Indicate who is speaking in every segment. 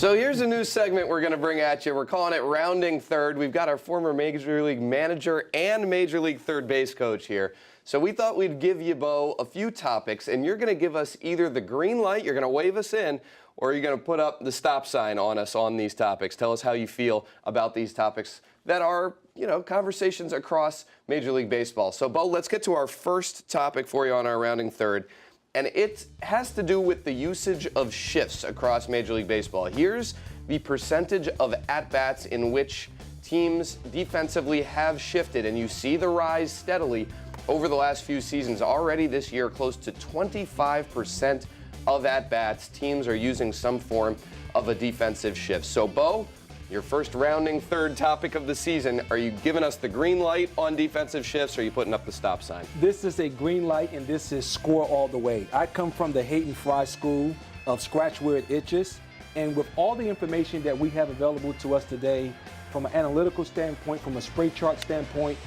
Speaker 1: So here's a new segment we're going to bring at you. We're calling it Rounding Third. We've got our former Major League manager and Major League third base coach here. So we thought we'd give you, Bo, a few topics, and you're going to give us either the green light, you're going to wave us in, or you're going to put up the stop sign on us on these topics. Tell us how you feel about these topics that are, conversations across Major League Baseball. So, Bo, let's get to our first topic for you on our Rounding Third. And it has to do with the usage of shifts across Major League Baseball. Here's the percentage of at-bats in which teams defensively have shifted, and you see the rise steadily over the last few seasons. Already this year, close to 25% of at-bats, teams are using some form of a defensive shift. So, Bo, your first Rounding Third topic of the season, are you giving us the green light on defensive shifts, or are you putting up the stop sign?
Speaker 2: This is a green light, and this is score all the way. I come from the Hayden Fry School of scratch where it itches, and with all the information that we have available to us today, from an analytical standpoint, from a spray chart standpoint,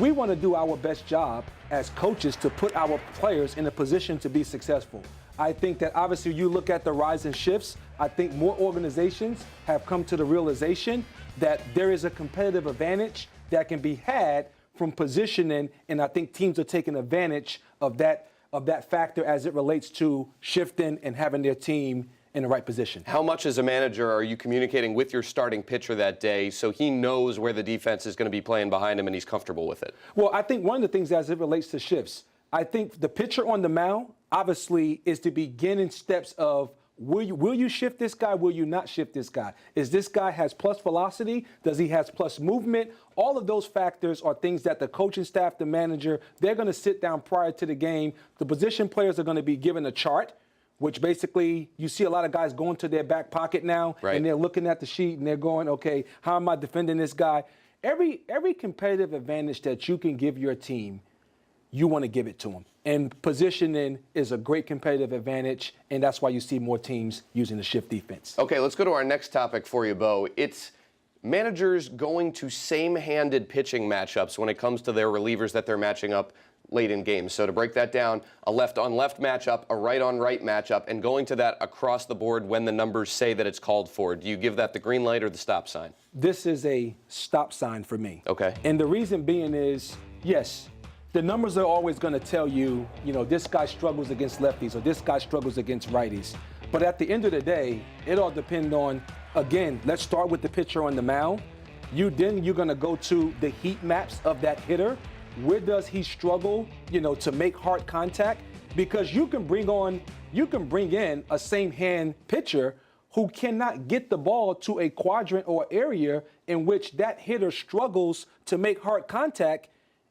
Speaker 2: we want to do our best job as coaches to put our players in a position to be successful. I think that obviously you look at the rise in shifts, I think more organizations have come to the realization that there is a competitive advantage that can be had from positioning, and I think teams are taking advantage of that factor as it relates to shifting and having their team in the right position.
Speaker 1: How much as a manager are you communicating with your starting pitcher that day so he knows where the defense is going to be playing behind him and he's comfortable with it?
Speaker 2: Well, I think one of the things as it relates to shifts, I think the pitcher on the mound obviously is the beginning steps of will you shift this guy, will you not shift this guy? Is this guy has plus velocity? Does he has plus movement? All of those factors are things that the coaching staff, the manager, they're going to sit down prior to the game. The position players are going to be given a chart, which basically you see a lot of guys going to their back pocket now,
Speaker 1: right,
Speaker 2: and they're looking at the sheet and they're going, okay, how am I defending this guy? Every competitive advantage that you can give your team, you want to give it to them. And positioning is a great competitive advantage, and that's why you see more teams using the shift defense.
Speaker 1: Okay, let's go to our next topic for you, Bo. It's managers going to same-handed pitching matchups when it comes to their relievers that they're matching up late in games. So to break that down, a left-on-left matchup, a right-on-right matchup, and going to that across the board when the numbers say that it's called for. Do you give that the green light or the stop sign?
Speaker 2: This is a stop sign for me.
Speaker 1: Okay.
Speaker 2: And the reason being is, yes, the numbers are always going to tell you, this guy struggles against lefties or this guy struggles against righties. But at the end of the day, it all depends on, again, let's start with the pitcher on the mound. You're going to go to the heat maps of that hitter. Where does he struggle, to make hard contact? Because you can bring in a same hand pitcher who cannot get the ball to a quadrant or area in which that hitter struggles to make hard contact.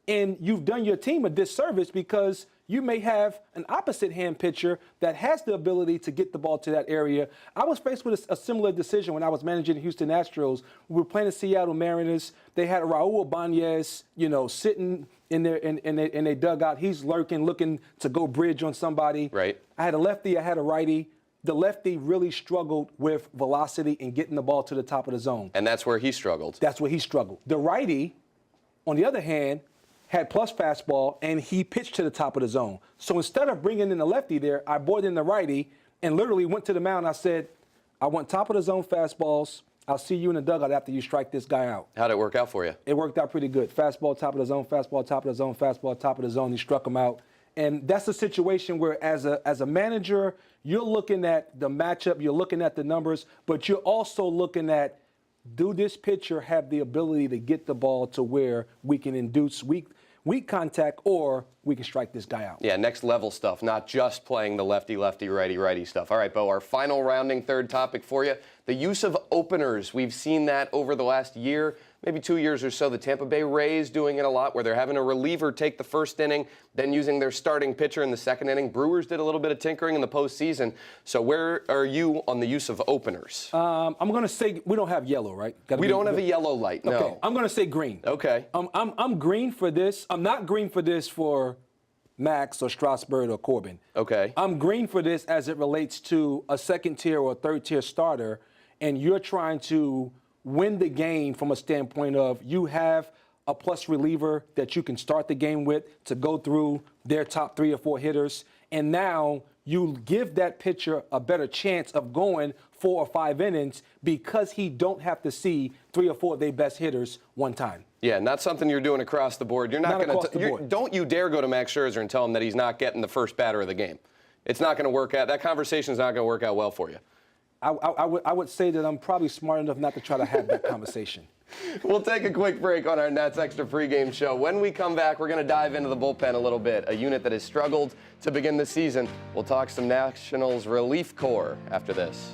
Speaker 2: And you've done your team a disservice because you may have an opposite hand pitcher that has the ability to get the ball to that area. I was faced with a similar decision when I was managing the Houston Astros. We were playing the Seattle Mariners. They had Raul Ibanez, sitting in their dugout. He's lurking, looking to go bridge on somebody.
Speaker 1: Right.
Speaker 2: I had a lefty, I had a righty. The lefty really struggled with velocity and getting the ball to the top of the zone.
Speaker 1: And that's where he struggled.
Speaker 2: That's where he struggled. The righty, on the other hand, had plus fastball, and he pitched to the top of the zone. So instead of bringing in the lefty there, I brought in the righty and literally went to the mound. I said, I want top of the zone fastballs. I'll see you in the dugout after you strike this guy out.
Speaker 1: How'd it work out for you?
Speaker 2: It worked out pretty good. Fastball, top of the zone, fastball, top of the zone, fastball, top of the zone. He struck him out. And that's a situation where as a manager, you're looking at the matchup, you're looking at the numbers, but you're also looking at, do this pitcher have the ability to get the ball to where we can induce weak contact, or we can strike this guy out?
Speaker 1: Yeah, next level stuff, not just playing the lefty, righty stuff. All right, Bo, our final Rounding Third topic for you, the use of openers. We've seen that over the last year, maybe 2 years or so. The Tampa Bay Rays doing it a lot, where they're having a reliever take the first inning, then using their starting pitcher in the second inning. Brewers did a little bit of tinkering in the postseason. So where are you on the use of openers?
Speaker 2: I'm going to say we don't have yellow, right?
Speaker 1: We don't have a yellow light, no.
Speaker 2: Okay, I'm going to say green.
Speaker 1: Okay.
Speaker 2: I'm green for this. I'm not green for this for Max or Strasburg or Corbin.
Speaker 1: Okay.
Speaker 2: I'm green for this as it relates to a second tier or third tier starter, and you're trying to win the game from a standpoint of you have a plus reliever that you can start the game with to go through their top 3 or 4 hitters, and now you give that pitcher a better chance of going 4 or 5 innings because he don't have to see 3 or 4 of their best hitters one time.
Speaker 1: Yeah, not something you're doing across the board. You're not going to. Don't you dare go to Max Scherzer and tell him that he's not getting the first batter of the game. It's not going to work out. That conversation is not going to work out well for you.
Speaker 2: I would say that I'm probably smart enough not to try to have that conversation.
Speaker 1: We'll take a quick break on our Nats Extra pregame show. When we come back, we're going to dive into the bullpen a little bit, a unit that has struggled to begin the season. We'll talk some Nationals relief corps after this.